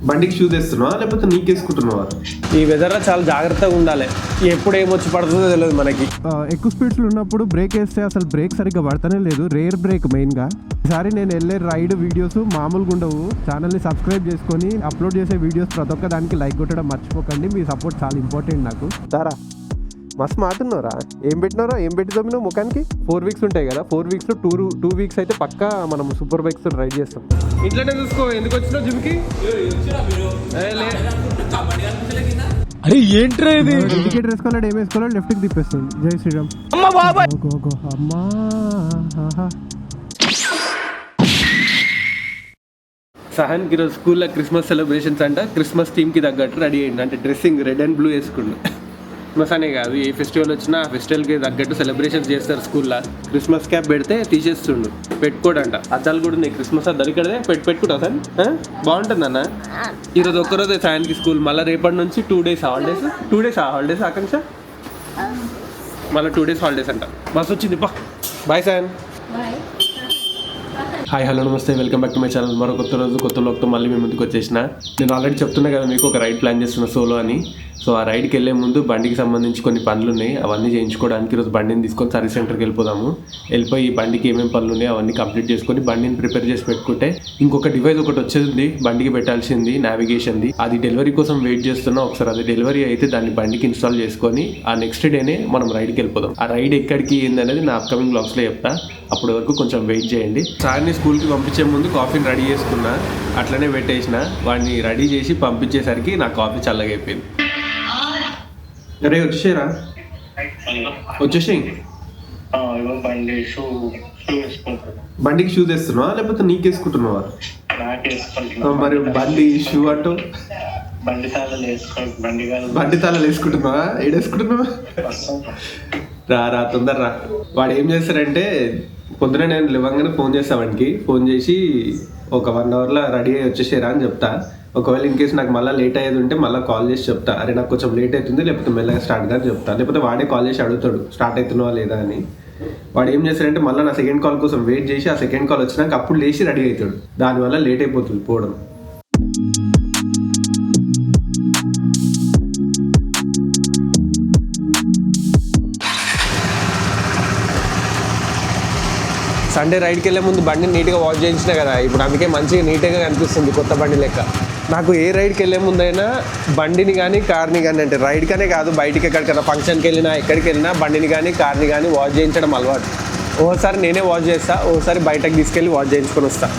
బండికి షూ తెస్తున్నావా లేకపోతే నీకేసుకుంటున్నావా? ఈ వెదర్లో చాలా జాగ్రత్తగా ఉండాలి. ఎప్పుడు ఏమొచ్చి పడుతుందో తెలియదు మనకి. ఎక్కువ స్పీడ్స్లో ఉన్నప్పుడు బ్రేక్ వేస్తే అసలు బ్రేక్ సరిగ్గా పడతానే లేదు. రేర్ బ్రేక్ మెయిన్గా. ఈసారి నేను వెళ్ళే రైడ్ వీడియోస్ మామూలుగా ఉండవు. ఛానల్ని సబ్స్క్రైబ్ చేసుకొని అప్లోడ్ చేసే వీడియోస్ ప్రతి ఒక్క దానికి లైక్ కొట్టడం మర్చిపోకండి. మీ సపోర్ట్ చాలా ఇంపార్టెంట్ నాకు. దారా మస్తు మాట్లాడినవరా. ఏం పెట్టినారా? ఏం పెట్టి తమ్మినావు ముఖానికి? 4 వీక్స్ ఉంటాయి కదా. 4 వీక్స్లో 2 వీక్స్ అయితే పక్కా మనం సూపర్ బైక్స్ రైడ్ చేస్తాం. ఇంట్లోనే చూసుకో. ఎందుకు వచ్చినావు జిమ్కి? అరే ఏంట్రా ఇది? ఇండికేటర్ వేసుకోవాలంటే ఏం వేసుకోవాలి? లెఫ్ట్కి తిప్పేస్తుంది. జై శ్రీరామ్. అమ్మా సహన్కి ఈరోజు స్కూల్లో క్రిస్మస్ సెలబ్రేషన్స్ అంట. క్రిస్మస్ థీమ్కి తగ్గట్టు రెడీ అయ్యింది. అంటే డ్రెస్సింగ్ రెడ్ అండ్ బ్లూ వేసుకుండు. క్రిస్మస్ అనే కాదు, ఏ ఫెస్టివల్ వచ్చినా ఆ ఫెస్టివల్కి తగ్గట్టు సెలబ్రేషన్స్ చేస్తారు స్కూల్లో. క్రిస్మస్ క్యాప్ పెడితే తీసేస్తుండు, పెట్టుకోడంట. అద్దాలు కూడా ఉన్నాయి. క్రిస్మస్ అద్దాలు ఇక్కడే పెట్టుకుంటావు సార్. బాగుంటుంది అన్న. ఈరోజు ఒక్కరోజే సాయానికి స్కూల్. మళ్ళీ రేపటి నుంచి 2 days హాలిడేస్. 2 days హాలిడేస్ ఆకాంక్ష. మళ్ళీ 2 days హాలిడేస్ అంట. బస్ వచ్చింది. బాయ్ సాయన్. హాయ్ హలో నమస్తే, welcome back to my channel. మరో కొత్త రోజు కొత్త లోక్తో మళ్ళీ మేము ముందుకు వచ్చేసిన. నేను ఆల్రెడీ చెప్తున్నా కదా మీకు, ఒక రైడ్ ప్లాన్ చేస్తున్న సోలో అని. సో ఆ రైడ్కి వెళ్ళే ముందు బండికి సంబంధించి కొన్ని పనులు ఉన్నాయి, అవన్నీ చేయించుకోవడానికి ఈరోజు బండిని తీసుకొని సర్వీస్ సెంటర్కి వెళ్ళిపోదాము. వెళ్ళిపోయి బండికి ఏమేమి పనులు ఉన్నాయో అవన్నీ కంప్లీట్ చేసుకొని బండిని ప్రిపేర్ చేసి పెట్టుకుంటే ఇంకొక డివైస్ ఒకటి వచ్చేది బండికి పెట్టాల్సింది, నావిగేషన్ది. అది డెలివరీ కోసం వెయిట్ చేస్తున్నా. ఒకసారి అది డెలివరీ అయితే దాన్ని బండికి ఇన్స్టాల్ చేసుకొని ఆ నెక్స్ట్ డేనే మనం రైడ్కి వెళ్ళిపోదాం. ఆ రైడ్ ఎక్కడికి ఏందనేది నా అప్కమింగ్ బ్లాగ్స్లో చెప్తా. అప్పటి వరకు కొంచెం వెయిట్ చేయండి. సార్ని స్కూల్కి పంపించే ముందు కాఫీని రెడీ చేసుకున్నా, అట్లనే పెట్టేసిన. వాడిని రెడీ చేసి పంపించేసరికి నా కాఫీ చల్లగా అయిపోయింది. అరే వచ్చేసారా? వచ్చేసాయి. బండికి షూ తెస్తున్నావా లేకపోతే నీకేసుకుంటున్నావా? మరి బండి షూ అంటూ బండి తాళాలు వేసుకుంటున్నావా? ఏడేసుకుంటున్నావా? రా తొందర రా. వాడు ఏం చేస్తారంటే పొద్దున నేను లేవగానే ఫోన్ చేస్తా. వాడికి ఫోన్ చేసి ఒక 1 hourలో రెడీ అయ్యి వచ్చేసారా అని చెప్తా. ఒకవేళ ఇన్ కేసు నాకు మళ్ళీ లేట్ అయ్యేది ఉంటే మళ్ళీ కాల్ చేసి చెప్తా, అరే నాకు కొంచెం లేట్ అవుతుంది లేకపోతే మెల్లగా స్టార్ట్ కానీ చెప్తా. లేకపోతే వాడే కాల్ చేసి అడుగుతాడు స్టార్ట్ అవుతున్నావా లేదా అని. వాడు ఏం చేస్తాడంటే మళ్ళీ నా సెకండ్ కాల్ కోసం వెయిట్ చేసి ఆ సెకండ్ కాల్ వచ్చినాక అప్పుడు లేచి రెడీ అవుతాడు. దానివల్ల లేట్ అయిపోతుంది పోవడం. సండే రైడ్కి వెళ్ళే ముందు బండిని నీట్గా వాష్ చేయించిన కదా, ఇప్పుడు అందుకే మంచిగా నీట్గా కనిపిస్తుంది కొత్త బండి లెక్క. నాకు ఏ రైడ్కి వెళ్ళే ముందైనా బండిని కానీ కార్ని కానీ, అంటే రైడ్కనే కాదు బయటికి ఎక్కడికైనా ఫంక్షన్కి వెళ్ళినా ఎక్కడికి వెళ్ళినా బండిని కానీ కార్ని కానీ వాష్ చేయించడం అలవాటు. ఓసారి నేనే వాష్ చేస్తా, ఓసారి బయటకు తీసుకెళ్ళి వాష్ చేయించుకొని వస్తా.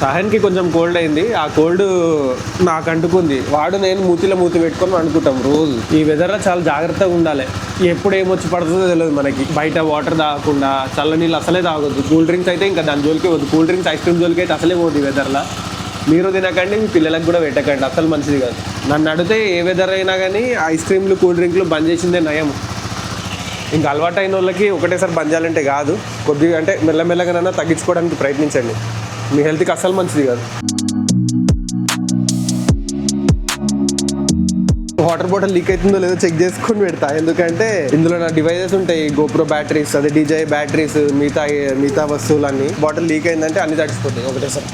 సహన్కి కొంచెం కోల్డ్ అయింది. ఆ కోల్డ్ నాకు అంటుకుంది. వాడు నేను మూతి పెట్టుకొని అనుకుంటాం రోజు. ఈ వెదర్లో చాలా జాగ్రత్తగా ఉండాలి. ఎప్పుడు ఏమొచ్చి పడుతుందో తెలియదు మనకి. బయట వాటర్ తాగకుండా, చల్ల నీళ్ళు అసలే తాగొద్దు. కూల్ డ్రింక్స్ అయితే ఇంకా దాని జోలికి వద్దు. కూల్ డ్రింక్స్ ఐస్ క్రీమ్ జోలికి అయితే అసలే పోదు ఈ వెదర్లో. మీరు తినకండి, మీ పిల్లలకు కూడా పెట్టకండి, అసలు మంచిది కాదు. నన్ను అడిగితే ఏ వెదర్ అయినా కానీ ఐస్ క్రీమ్లు కూల్ డ్రింక్లు బంద్ చేసిందే నయం. ఇంకా అలవాటు అయిన వాళ్ళకి ఒకటేసారి బంద్ చేయాలంటే కాదు, కొద్దిగా అంటే మెల్లమెల్లగానైనా తగ్గించుకోవడానికి ప్రయత్నించండి. మీ హెల్త్కి అస్సలు మంచిది కాదు. వాటర్ బాటిల్ లీక్ అవుతుందో లేదో చెక్ చేసుకొని పెడతా. ఎందుకంటే ఇందులో నా డివైజెస్ ఉంటాయి, గోప్రో బ్యాటరీస్, అదే DJI బ్యాటరీస్, మిగతా వస్తువులన్నీ. బాటిల్ లీక్ అయిందంటే అన్ని తడిచిపోతాయి ఒకటేసారి.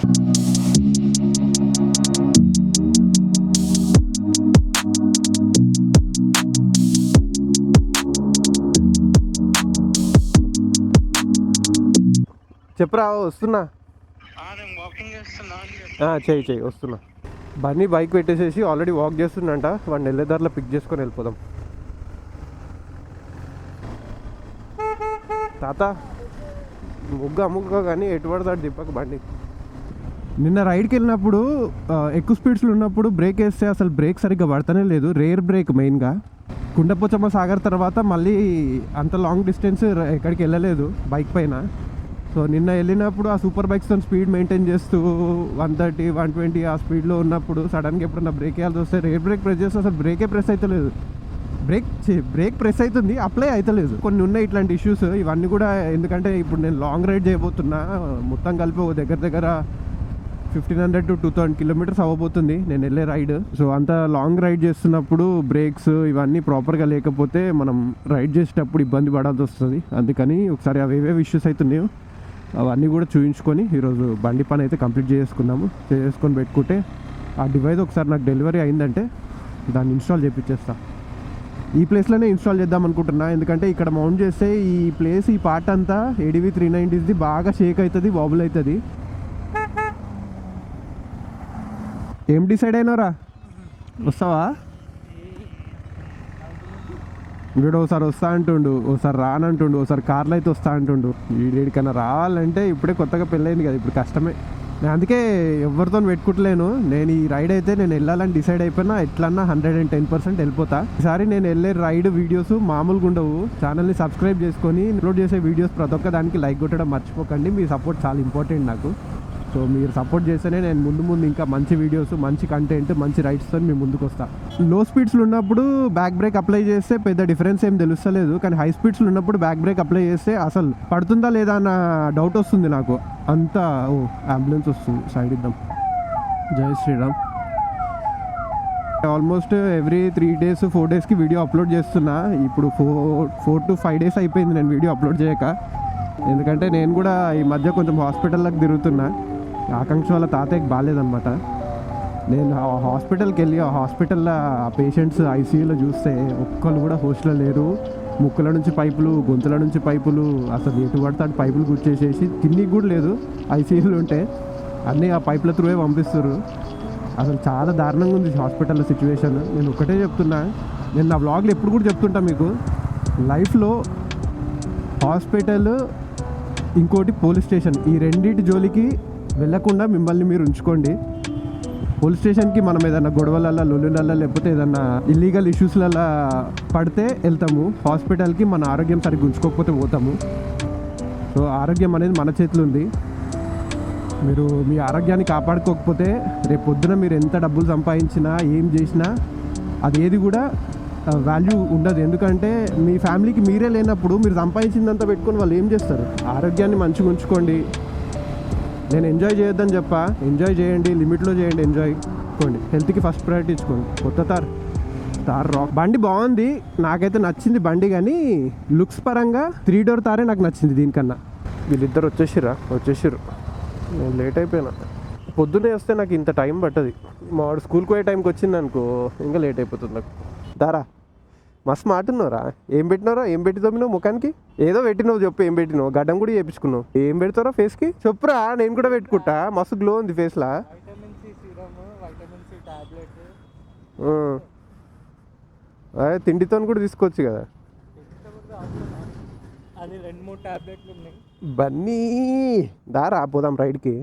చెప్పరా, వస్తున్నా. చెయ్యి వస్తున్నా. బన్నీ బైక్ పెట్టేసేసి ఆల్రెడీ వాక్ చేస్తున్నంట. వాడిని వెళ్ళే దారిలో పిక్ చేసుకొని వెళ్ళిపోదాం. తాత ముగ్గ కానీ ఎటు పడతాడు తిప్పక బండి. నిన్న రైడ్కి వెళ్ళినప్పుడు ఎక్కువ స్పీడ్స్లో ఉన్నప్పుడు బ్రేక్ వేస్తే అసలు బ్రేక్ సరిగ్గా పడతానే లేదు. రేర్ బ్రేక్ మెయిన్గా. కుండపోచమ్మ సాగర్ తర్వాత మళ్ళీ అంత లాంగ్ డిస్టెన్స్ ఎక్కడికి వెళ్ళలేదు బైక్ పైన. సో నిన్న వెళ్ళినప్పుడు ఆ సూపర్ బైక్స్తో స్పీడ్ మెయింటైన్ చేస్తూ 130, 120 ఆ స్పీడ్లో ఉన్నప్పుడు సడన్గా ఎప్పుడన్నా బ్రేక్ వేయాల్సి వస్తే రేర్ బ్రేక్ ప్రెస్ చేస్తే అసలు బ్రేకే ప్రెస్ అవుతలేదు. బ్రేక్ ప్రెస్ అవుతుంది, అప్లై అవుతలేదు. కొన్ని ఉన్నాయి ఇట్లాంటి ఇష్యూస్. ఇవన్నీ కూడా ఎందుకంటే ఇప్పుడు నేను లాంగ్ రైడ్ చేయబోతున్నా. మొత్తం కలిపి దగ్గర 1500 to 2000 కిలోమీటర్స్ అవ్వబోతుంది నేను వెళ్ళే రైడ్. సో అంత లాంగ్ రైడ్ చేస్తున్నప్పుడు బ్రేక్స్ ఇవన్నీ ప్రాపర్గా లేకపోతే మనం రైడ్ చేసేటప్పుడు ఇబ్బంది పడాల్సి వస్తుంది. అందుకని ఒకసారి అవేవే ఇష్యూస్ అవుతున్నాయో అవన్నీ కూడా చూపించుకొని ఈరోజు బండి పని అయితే కంప్లీట్ చేసుకొని పెట్టుకుంటే ఆ డివైస్ ఒకసారి నాకు డెలివరీ అయిందంటే దాన్ని ఇన్స్టాల్ చేయించేస్తా. ఈ ప్లేస్లోనే ఇన్స్టాల్ చేద్దాం అనుకుంటున్నా, ఎందుకంటే ఇక్కడ మౌంట్ చేస్తే ఈ ప్లేస్ ఈ పార్ట్ అంతా ADV 390ది బాగా షేక్ అవుతుంది, వాబుల్ అవుతుంది. ఏం డిసైడ్ అయినారా? వస్తావా? వీడు ఒకసారి వస్తా అంటుండు, ఒకసారి రానంటుండు, ఒకసారి కార్లో అయితే వస్తా అంటుండు. వీడికన్నా రావాలంటే ఇప్పుడే కొత్తగా పెళ్ళైంది కదా, ఇప్పుడు కష్టమే. నేను అందుకే ఎవరితో పెట్టుకుంటలేను. నేను ఈ రైడ్ అయితే నేను వెళ్ళాలని డిసైడ్ అయిపోయినా ఎట్లన్నా 110% వెళ్ళిపోతా. ఈసారి నేను వెళ్ళే రైడ్ వీడియోస్ మామూలుగా ఉండవు. ఛానల్ని సబ్స్క్రైబ్ చేసుకొని అప్లోడ్ చేసే వీడియోస్ ప్రతి ఒక్క దానికి లైక్ కొట్టడం మర్చిపోకండి. మీ సపోర్ట్ చాలా ఇంపార్టెంట్ నాకు. సో మీరు సపోర్ట్ చేస్తేనే నేను ముందు ఇంకా మంచి వీడియోస్, మంచి కంటెంట్, మంచి రైడ్స్తో మీ ముందుకు వస్తాను. లో స్పీడ్స్లో ఉన్నప్పుడు బ్యాక్ బ్రేక్ అప్లై చేస్తే పెద్ద డిఫరెన్స్ ఏం తెలుస్తలేదు, కానీ హై స్పీడ్స్లో ఉన్నప్పుడు బ్యాక్ బ్రేక్ అప్లై చేస్తే అసలు పడుతుందా లేదా అన్న డౌట్ వస్తుంది నాకు. అంతా అంబులెన్స్ వస్తుంది, సైడ్ ఇద్దాం. Jai Shriram. Almost every 3 days 4 daysకి వీడియో అప్లోడ్ చేస్తున్నా. ఇప్పుడు 4 to 5 days అయిపోయింది నేను వీడియో అప్లోడ్ చేయక. ఎందుకంటే నేను కూడా ఈ మధ్య కొంచెం హాస్పిటల్లోకి తిరుగుతున్నా. ఆకాంక్ష వాళ్ళ తాతయ్యకి బాగాలేదనమాట. నేను ఆ హాస్పిటల్కి వెళ్ళి ఆ హాస్పిటల్లో ఆ పేషెంట్స్ ICUలో చూస్తే ఒక్కళ్ళు కూడా హోస్ట్లో లేరు. ముక్కుల నుంచి పైపులు, గొంతుల నుంచి పైపులు, అసలు ఎటు పడితే అటు పైపులు గుర్చేసేసి తిండికి కూడా లేదు. ICUలో ఉంటే అన్నీ ఆ పైపుల త్రూవే పంపిస్తారు. అసలు చాలా దారుణంగా ఉంది హాస్పిటల్లో సిచ్యువేషన్. నేను ఒకటే చెప్తున్నా, నేను నా వ్లాగ్లో ఎప్పుడు కూడా చెప్తుంటా మీకు, లైఫ్లో హాస్పిటల్ ఇంకోటి పోలీస్ స్టేషన్, ఈ రెండింటి జోలికి వెళ్ళకుండా మిమ్మల్ని మీరు ఉంచుకోండి. పోలీస్ స్టేషన్కి మనం ఏదైనా గొడవలల్లో, లొల్లులల్లో, లేకపోతే ఏదైనా ఇల్లీగల్ ఇష్యూస్లలో పడితే వెళ్తాము. హాస్పిటల్కి మన ఆరోగ్యం సరిగ్గా ఉంచుకోకపోతే పోతాము. సో ఆరోగ్యం అనేది మన చేతిలో ఉంది. మీరు మీ ఆరోగ్యాన్ని కాపాడుకోకపోతే రేపు పొద్దున మీరు ఎంత డబ్బులు సంపాదించినా ఏం చేసినా అది ఏది కూడా వాల్యూ ఉండదు. ఎందుకంటే మీ ఫ్యామిలీకి మీరే లేనప్పుడు మీరు సంపాదించిందంతా పెట్టుకొని వాళ్ళు ఏం చేస్తారు? ఆరోగ్యాన్ని మంచిగా ఉంచుకోండి. నేను ఎంజాయ్ చేయొద్దని చెప్పా, ఎంజాయ్ చేయండి, లిమిట్లో చేయండి, ఎంజాయ్ చేసుకోండి, హెల్త్కి ఫస్ట్ ప్రయారిటీ ఇచ్చుకోండి. కొత్త తార్ రాక్ బండి బాగుంది, నాకైతే నచ్చింది బండి. కానీ లుక్స్ పరంగా 3 door తారే నాకు నచ్చింది దీనికన్నా. వీళ్ళిద్దరు వచ్చేసిర్రు. నేను లేట్ అయిపోయినా. పొద్దున్నే వస్తే నాకు ఇంత టైం పట్టదు. మా వాడు స్కూల్కి పోయే టైంకి వచ్చింది అనుకో, ఇంకా లేట్ అయిపోతుంది నాకు. దారా మస్తు మాటున్నారా? ఏం పెట్టి తోమినావు ముఖానికి? ఏదో పెట్టినావు చెప్పు, ఏం పెట్టినావు? గడ్డం కూడా చేపించుకున్నావు. ఏం పెడతారా ఫేస్కి? చెప్పురా, నేను కూడా పెట్టుకుంటా. మస్తు గ్లో ఉంది ఫేస్లా. అదే తిండితో కూడా తీసుకోవచ్చు కదా. బన్నీ దారా పోదాం రైడ్కి.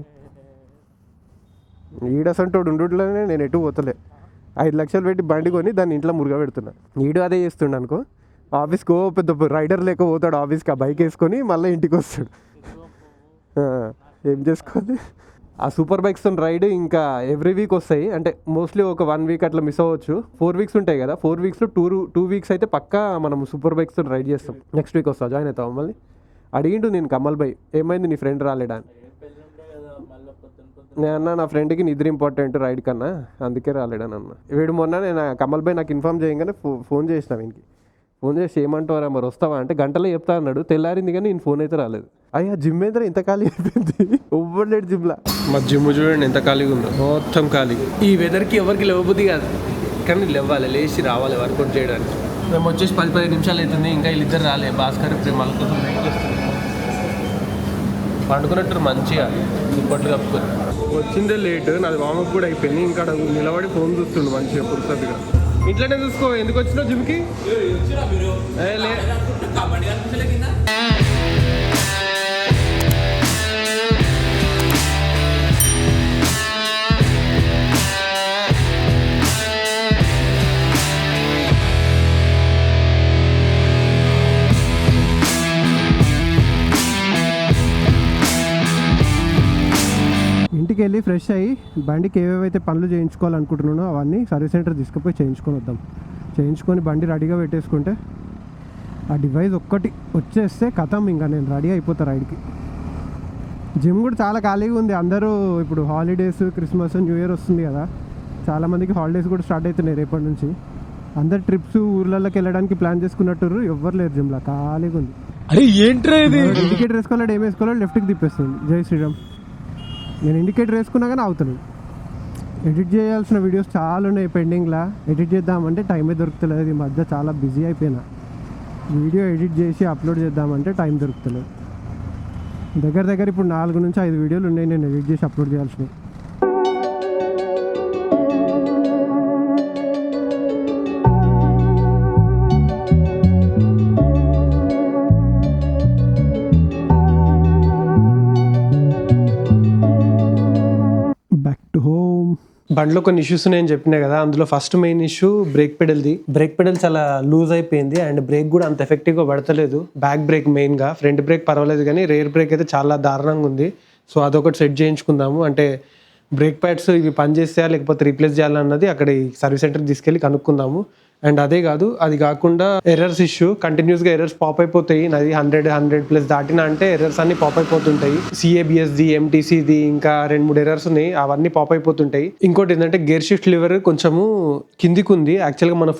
ఈడసంటోడు ఉండుట్లోనే నేను ఎటు పోతలే. 5 లక్షలు పెట్టి బండి కొని దాన్ని ఇంట్లో మురుగా పెడుతున్నా. ఈడు అదే చేస్తుండ అనుకో, ఆఫీస్కి పెద్ద రైడర్ లేక పోతాడు ఆఫీస్కి, ఆ బైక్ వేసుకొని మళ్ళీ ఇంటికి వస్తాడు. ఏం చేసుకోవాలి? ఆ సూపర్ బైక్స్తో రైడ్ ఇంకా ఎవ్రీ వీక్ వస్తాయి. అంటే మోస్ట్లీ ఒక 1 week అట్లా మిస్ అవ్వచ్చు. 4 weeks ఉంటాయి కదా, 4 weeksలో 2 weeks అయితే పక్కా మనం సూపర్ బైక్స్తో రైడ్ చేస్తాం. నెక్స్ట్ వీక్ వస్తా, జాయిన్ అవుతాం. మళ్ళీ అడిగిండు నేను కమల్ భాయ్, ఏమైంది నీ ఫ్రెండ్ రాలేడా అని. నేను అన్నా నా ఫ్రెండ్కి నిద్ర ఇంపార్టెంట్ రైడ్ కన్నా, అందుకే రాలేడని అన్న. వీడు మొన్న నేను కమల్ భాయ్ నాకు ఇన్ఫార్మ్ చేయగానే ఫోన్ చేసిన వీనికి. ఫోన్ చేసి ఏమంటారా మరి వస్తావా అంటే గంటలో చెప్తా అన్నాడు. తెల్లారింది కానీ నేను ఫోన్ అయితే రాలేదు. అయ్యా జిమ్ మీద ఇంత ఖాళీ అయిపోయింది, ఎవ్వరు జిమ్లా. మా జిమ్ చూడండి ఎంత ఖాళీగా ఉందో, మొత్తం ఖాళీ. ఈ వెదర్కి ఎవరికి లేవబుద్ధి కాదు, కానీ లేవాలి, లేచి రావాలి వర్కౌట్ చేయడానికి. మేము వచ్చేసి 10-15 నిమిషాలు అవుతుంది, ఇంకా వీళ్ళిద్దరు రాలే. భాస్కర్ ప్రేమాల కోసం వెయిట్ చేస్తుంది. పండుకున్నట్టు మంచిగా దుప్పట్లు కప్పుకొని వచ్చిందే లేట్. నాది వామప్ కూడా అయిపోయింది. ఇంకా నిలబడి ఫోన్ చూస్తుండు మంచిగా పురుసతిగా. ఇంట్లోనే చూసుకో. ఎందుకు వచ్చినావు జిమ్కి? ఇంటికి వెళ్ళి ఫ్రెష్ అయ్యి బండికి ఏవేవైతే పనులు చేయించుకోవాలనుకుంటున్నానో అవన్నీ సర్వీస్ సెంటర్ తీసుకుపోయి చేయించుకొని బండి రెడీగా పెట్టేసుకుంటే ఆ డివైస్ ఒక్కటి వచ్చేస్తే కథం, ఇంకా నేను రెడీ అయిపోతా రైడ్కి. జిమ్ కూడా చాలా ఖాళీగా ఉంది. అందరూ ఇప్పుడు హాలిడేస్, క్రిస్మస్, న్యూ ఇయర్ వస్తుంది కదా, చాలామందికి హాలిడేస్ కూడా స్టార్ట్ అవుతున్నాయి రేపటి నుంచి. అందరు ట్రిప్స్ ఊర్లలోకి వెళ్ళడానికి ప్లాన్ చేసుకున్నట్టు ఎవ్వరు లేరు జిమ్లో, ఖాళీగా ఉంది. అరే ఏంట్రా ఇది? ఇండికేటర్ వేసుకోవాలంటే ఏం వేసుకోవాలో లెఫ్ట్కి తిప్పేస్తుంది. జై శ్రీరామ్. నేను ఇండికేటర్ వేసుకున్నా కానీ అవుతున్నాను. ఎడిట్ చేయాల్సిన వీడియోస్ చాలా ఉన్నాయి పెండింగ్లా. ఎడిట్ చేద్దామంటే టైమే దొరుకుతలేదు. ఈ మధ్య చాలా బిజీ అయిపోయినా. వీడియో ఎడిట్ చేసి అప్లోడ్ చేద్దామంటే టైం దొరుకుతలేదు. దగ్గర ఇప్పుడు 4 నుంచి 5 వీడియోలు ఉన్నాయి నేను ఎడిట్ చేసి అప్లోడ్ చేయాల్సినవి. Back to home. బండిలో కొన్ని ఇష్యూస్ ఉన్నాయని చెప్పినా కదా, అందులో ఫస్ట్ మెయిన్ ఇష్యూ బ్రేక్ పెడల్ది. బ్రేక్ పెడల్ చాలా లూజ్ అయిపోయింది అండ్ బ్రేక్ కూడా అంత ఎఫెక్టివ్గా పడతలేదు. బ్యాక్ బ్రేక్ మెయిన్గా, ఫ్రంట్ బ్రేక్ పర్వాలేదు కానీ రేర్ బ్రేక్ అయితే చాలా దారుణంగా ఉంది. సో అదొకటి సెట్ చేయించుకుందాము. అంటే బ్రేక్ ప్యాడ్స్ ఇవి పనిచేస్తాయా లేకపోతే రీప్లేస్ చేయాలన్నది అక్కడ ఈ సర్వీస్ సెంటర్కి తీసుకెళ్ళి కనుక్కుందాము. అండ్ అదే కాదు, అది కాకుండా ఎర్రర్స్ ఇష్యూ, కంటిన్యూస్గా ఎర్రర్స్ పాప్ అయిపోతాయి. నాది 100+ దాటినా అంటే ఎర్రర్స్ అన్ని పాప్ అయిపోతుంటాయి. CABSది, MTCది, ఇంకా 2-3 ఎర్రర్స్ ఉన్నాయి, అవన్నీ పాప్ అయిపోతుంటాయి. ఇంకోటి ఏంటంటే గేర్ షిఫ్ట్ లివర్ కొంచెము కిందికి ఉంది. యాక్చువల్గా మన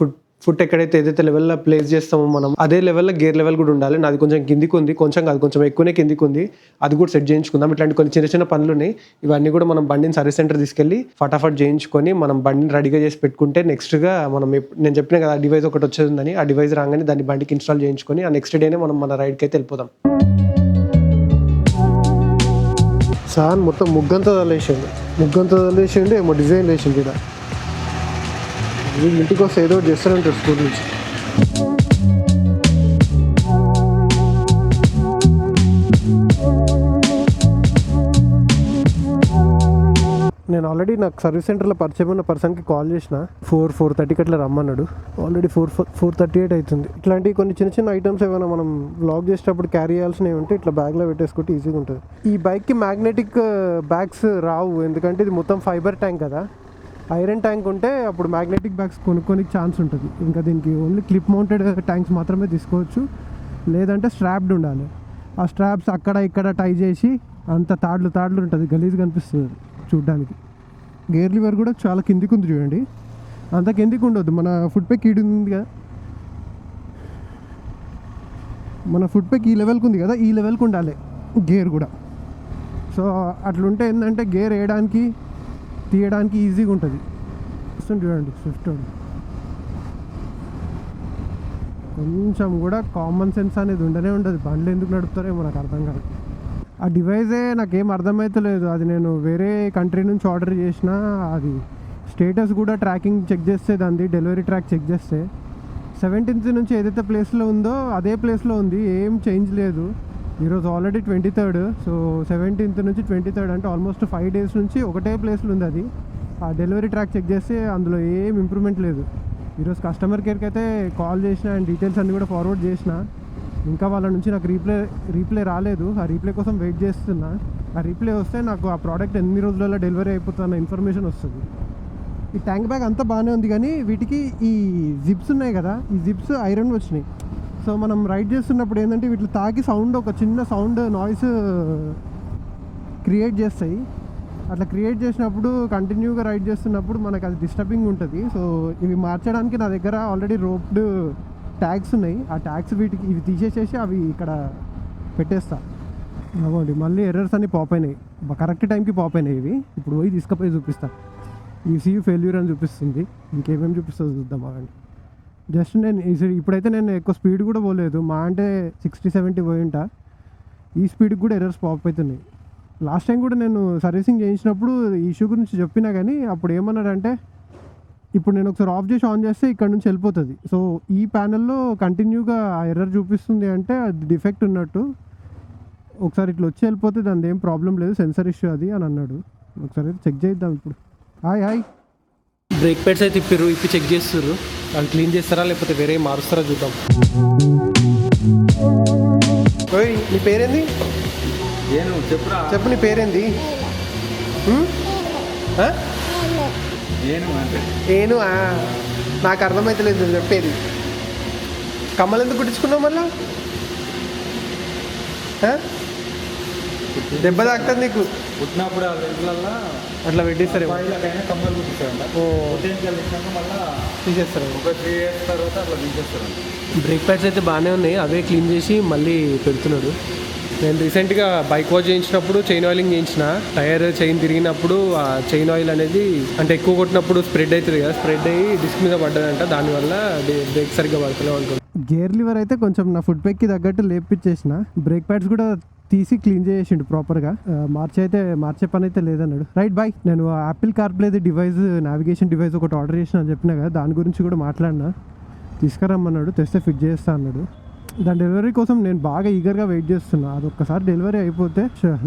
ఫుట్ ఎక్కడైతే ఏదైతే లెవెల్లో ప్లేస్ చేస్తామో మనం అదే లెవెల్లో గేర్ లెవెల్ కూడా ఉండాలి. నాది కొంచెం కిందికి ఉంది, కొంచెం కాదు కొంచెం ఎక్కువనే కిందికి ఉంది. అది కూడా సెట్ చేయించుకుందాం. ఇట్లాంటి కొన్ని చిన్న చిన్న పనులు ఉన్నాయి. ఇవన్నీ కూడా మనం బండిని సర్వీస్ సెంటర్ తీసుకెళ్ళి ఫటాఫట్ చేయించుకొని మనం బండిని రెడీగా చేసి పెట్టుకుంటే నెక్స్ట్గా మనం నేను చెప్పిన కదా డివైస్ ఒకటి వచ్చేసిందని, ఆ డివైస్ రాగానే దాన్ని బండికి ఇన్స్టాల్ చేయించుకొని ఆ నెక్స్ట్ డేనే మనం మన రైడ్కి అయితే వెళ్ళిపోదాం. సార్ మొత్తం ముగ్గంతా తలేసిండు, ఏమో డిజైన్ వేసిండు. ఇక్కడ ఇంటికి వస్తే ఏదో ఒకటి చేస్తారంటారు స్కూల్ నుంచి. నేను ఆల్రెడీ నాకు సర్వీస్ సెంటర్లో పరిచయం ఉన్న పర్సన్కి కాల్ చేసిన 4:30కి అట్లా రమ్మన్నాడు. ఆల్రెడీ 4:38 అవుతుంది. ఇట్లాంటి కొన్ని చిన్న చిన్న ఐటమ్స్ ఏమైనా మనం వ్లాగ్ చేసేటప్పుడు క్యారీ చేయాల్సినవి ఉంటే ఇట్లా బ్యాగ్లో పెట్టేసుకుంటే ఈజీగా ఉంటుంది. ఈ బైక్కి మ్యాగ్నెటిక్ బ్యాగ్స్ రావు, ఎందుకంటే ఇది మొత్తం ఫైబర్ ట్యాంక్ కదా. ఐరన్ ట్యాంక్ ఉంటే అప్పుడు మ్యాగ్నెటిక్ బ్యాగ్స్ కొనుక్కొని ఛాన్స్ ఉంటుంది. ఇంకా దీనికి ఓన్లీ క్లిప్ మౌంటెడ్ ట్యాంక్స్ మాత్రమే తీసుకోవచ్చు, లేదంటే స్ట్రాప్డ్ ఉండాలి. ఆ స్ట్రాప్స్ అక్కడ ఇక్కడ టై చేసి అంత తాడ్లు ఉంటుంది, గలీజ్గా కనిపిస్తుంది చూడ్డానికి. గేర్ లివర్ కూడా చాలా కిందికి ఉంది చూడండి, అంత కిందికి ఉండొద్దు. మన ఫుట్ పెక్ ఈడు ఉంది కదా, మన ఫుట్ పెక్ ఈ లెవెల్కి ఉంది కదా, ఈ లెవెల్కి ఉండాలి గేర్ కూడా. సో అట్లుంటే ఏంటంటే గేర్ వేయడానికి తీయడానికి ఈజీగా ఉంటుంది. చూడండి స్విఫ్ట్ కొంచెం కూడా కామన్ సెన్స్ అనేది ఉండనే ఉండదు. బండ్లు ఎందుకు నడుపుతారేమో నాకు అర్థం కాదు. ఆ డివైజే నాకేం అర్థమవుతలేదు. అది నేను వేరే కంట్రీ నుంచి ఆర్డర్ చేసిన, అది స్టేటస్ కూడా ట్రాకింగ్ చెక్ చేస్తే, దాన్ని డెలివరీ ట్రాక్ చెక్ చేస్తే 17th నుంచి ఏదైతే ప్లేస్లో ఉందో అదే ప్లేస్లో ఉంది, ఏం చేంజ్ లేదు. ఈరోజు ఆల్రెడీ 23rd. సో 17th నుంచి 23rd అంటే ఆల్మోస్ట్ 5 days నుంచి ఒకటే ప్లేస్లో ఉంది అది. ఆ డెలివరీ ట్రాక్ చెక్ చేస్తే అందులో ఏం ఇంప్రూవ్మెంట్ లేదు. ఈరోజు కస్టమర్ కేర్కి అయితే కాల్ చేసిన అండ్ డీటెయిల్స్ అన్నీ కూడా ఫార్వర్డ్ చేసిన. ఇంకా వాళ్ళ నుంచి నాకు రీప్లే రాలేదు. ఆ రీప్లే కోసం వెయిట్ చేస్తున్నా. ఆ రీప్లే వస్తే నాకు ఆ ప్రోడక్ట్ ఎన్ని రోజులలో డెలివరీ అయిపోతున్న ఇన్ఫర్మేషన్ వస్తుంది. ఈ ట్యాంక్ బ్యాగ్ అంతా బాగానే ఉంది కానీ వీటికి ఈ జిప్స్ ఉన్నాయి కదా, ఈ జిప్స్ ఐరన్ వచ్చినాయి. సో మనం రైడ్ చేస్తున్నప్పుడు ఏంటంటే వీటిని తాకి సౌండ్, ఒక చిన్న సౌండ్ నాయిస్ క్రియేట్ చేస్తాయి. అట్లా క్రియేట్ చేసినప్పుడు కంటిన్యూగా రైడ్ చేస్తున్నప్పుడు మనకు అది డిస్టర్బింగ్ ఉంటుంది. సో ఇవి మార్చడానికి నా దగ్గర ఆల్రెడీ రోప్డ్ ట్యాగ్స్ ఉన్నాయి. ఆ ట్యాగ్స్ వీటికి ఇవి తీసేసేసి అవి ఇక్కడ పెట్టేస్తా. అవ్వండి, మళ్ళీ ఎర్రర్స్ అన్ని పాప్ అయినాయి, కరెక్ట్ టైంకి పాప్ అయినాయి. ఇవి ఇప్పుడు పోయి తీసుకుపోయి చూపిస్తా. ECU ఫెయిల్యూర్ అని చూపిస్తుంది, ఇంకేమేమి చూపిస్తుందో చూద్దాం. అవ్వండి, జస్ట్ నేను ఇప్పుడైతే నేను ఎక్కువ స్పీడ్ కూడా పోలేదు, మా అంటే 60-70 పోయింటా. ఈ స్పీడ్కి కూడా ఎర్రర్స్ పాప్ అవుతున్నాయి. లాస్ట్ టైం కూడా నేను సర్వీసింగ్ చేయించినప్పుడు ఈ ఇష్యూ గురించి చెప్పినా కానీ అప్పుడు ఏమన్నాడంటే, ఇప్పుడు నేను ఒకసారి ఆఫ్ చేసి ఆన్ చేస్తే ఇక్కడ నుంచి వెళ్ళిపోతుంది. సో ఈ ప్యానెల్లో కంటిన్యూగా ఆ ఎర్రర్ చూపిస్తుంది అంటే అది డిఫెక్ట్ ఉన్నట్టు. ఒకసారి ఇట్లా వచ్చి వెళ్ళిపోతే దాని ఏం ప్రాబ్లం లేదు, సెన్సర్ ఇష్యూ అది అని అన్నాడు. ఒకసారి అయితే చెక్ చేద్దాం ఇప్పుడు. హాయ్ బ్రేక్ ప్యాడ్స్ అయితే ఇప్పి చెక్ చేస్తారు. వాళ్ళు క్లీన్ చేస్తారా లేకపోతే వేరే మారుస్తారా చూద్దాం. నీ పేరేంది? చెప్పు నీ పేరేంది? ఏను నాకు అర్థమైతలేదు చెప్పేది. కమ్మలు ఎందుకు కుట్టించుకున్నావు మళ్ళా? దెబ్బ తాకుతుంది నీకు పుట్టినప్పుడు ఆ వెంట్లల్లో అట్లా పెట్టిస్తారు అబ్బాయిలకైనా కమ్మలు కుట్టిస్తారంట. పొట్టేంటికలు ఇచ్చినాక మళ్ళీ తీసేస్తారు. ఒక 3 years తర్వాత అట్లా తీసేస్తారంట. బ్రేక్ ప్యాడ్స్ అయితే బాగానే ఉన్నాయి, అవే క్లీన్ చేసి మళ్ళీ పెడుతున్నాడు. నేను రీసెంట్గా బైక్ వాష్ చేయించినప్పుడు చైన్ ఆయిలింగ్ చేయించిన. టైర్ చైన్ తిరిగినప్పుడు ఆ చైన్ ఆయిల్ అనేది అంటే ఎక్కువ కొట్టినప్పుడు స్ప్రెడ్ అవుతుంది కదా, స్ప్రెడ్ అయ్యి డిస్క్ మీద పడ్డదంట. దానివల్ల బ్రేక్ సరిగ్గా పడతలే ఉంటుంది. గేర్ లివర్ అయితే కొంచెం నా ఫుట్ బ్రేక్కి తగ్గట్టు లేపించేసిన. బ్రేక్ ప్యాడ్స్ కూడా తీసి క్లీన్ చేసిండు ప్రాపర్గా. మార్చే పని అయితే లేదన్నాడు. Right boy. నేను యాపిల్ కార్ప్లేది డివైస్, నావిగేషన్ డివైస్ ఒకటి ఆర్డర్ చేసిన అని చెప్పినా కదా, దాని గురించి కూడా మాట్లాడినా. తీసుకురమ్మన్నాడు, తెస్తే ఫిట్ చేస్తా అన్నాడు. దాని డెలివరీ కోసం నేను బాగా ఈగర్గా వెయిట్ చేస్తున్నా. అది ఒక్కసారి డెలివరీ అయిపోతే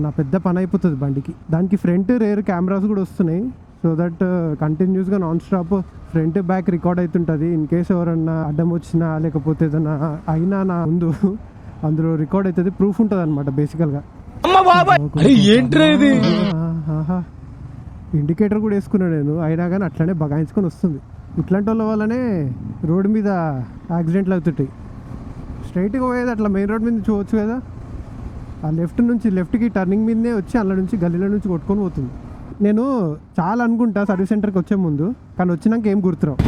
నా పెద్ద పని అయిపోతుంది బండికి. దానికి ఫ్రంట్ రేర్ కెమెరాస్ కూడా వస్తున్నాయి, సో దట్ కంటిన్యూస్గా non stop front back record అవుతుంటుంది. ఇన్ కేసు ఎవరన్నా అడ్డం వచ్చినా లేకపోతే ఏదన్నా అయినా నా ముందు అందులో రికార్డ్ అవుతుంది, ప్రూఫ్ ఉంటుంది అనమాట బేసికల్గా. ఇండికేటర్ కూడా వేసుకున్నాను నేను, అయినా కానీ అట్లనే బగాయించుకొని వస్తుంది. ఇట్లాంటి వాళ్ళ వల్లనే రోడ్డు మీద యాక్సిడెంట్లు అవుతుంటాయి. స్ట్రైట్గా పోయేది అట్లా మెయిన్ రోడ్ మీద చూడవచ్చు కదా, ఆ లెఫ్ట్కి టర్నింగ్ మీదనే వచ్చి అందులో నుంచి గల్లీలో నుంచి కొట్టుకొని పోతుంది. నేను చాలా అనుకుంటా సర్వీస్ సెంటర్కి వచ్చే ముందు, కానీ వచ్చినాక ఏం గుర్తురావు.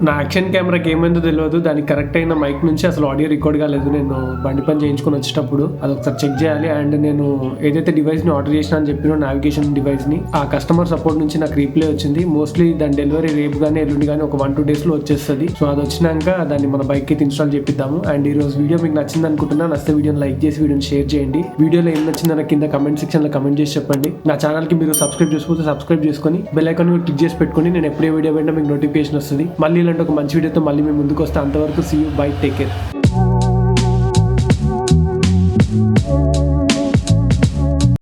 నా యాక్షన్ కెమెరాకి ఏమైందో తెలియదు, దానికి కరెక్ట్ అయిన మైక్ నుంచి అసలు ఆడియో రికార్డ్ కాలేదు. నేను బండి పని చేయించుకొని వచ్చేటప్పుడు అది ఒకసారి చెక్ చేయాలి. అండ్ నేను ఏదైతే డివైస్ని ఆర్డర్ చేసినా అని చెప్పిన నావిగేషన్ డివైస్ని, ఆ కస్టమర్ సపోర్ట్ నుంచి నాకు రీప్లే వచ్చింది. మోస్ట్లీ దాని డెలివరీ రేపు కానీ ఎల్లుండి కానీ ఒక 1-2 డేస్లో వచ్చేస్తుంది. సో అది వచ్చినాక దాన్ని మన బైక్కి ఇన్స్టాల్ చేపిద్దాము. అండ్ ఈ రోజు వీడియో మీకు నచ్చింది అనుకుంటున్నా. నచ్చితే వీడియోని లైక్ చేసి వీడియోని షేర్ చేయండి. వీడియోలో ఏం నచ్చిందన్న కింద కమెంట్ సెక్షన్లో కమెంట్ చేసి చెప్పండి. నా ఛానల్కి మీరు సబ్స్క్రైబ్ చేసుకోతే సబ్స్క్రైబ్ చేసుకొని బెల్ ఐకాన్ క్లిక్ చేసి పెట్టుకొని నేను ఎప్పుడే వీడియో పెట్టినా మీకు నోటిఫికేషన్ వస్తుంది. మళ్ళీ ఇలాంటి ఒక మంచి వీడియోతో మళ్ళీ మేము ముందుకు వస్తే, అంతవరకు see you, bye, take care.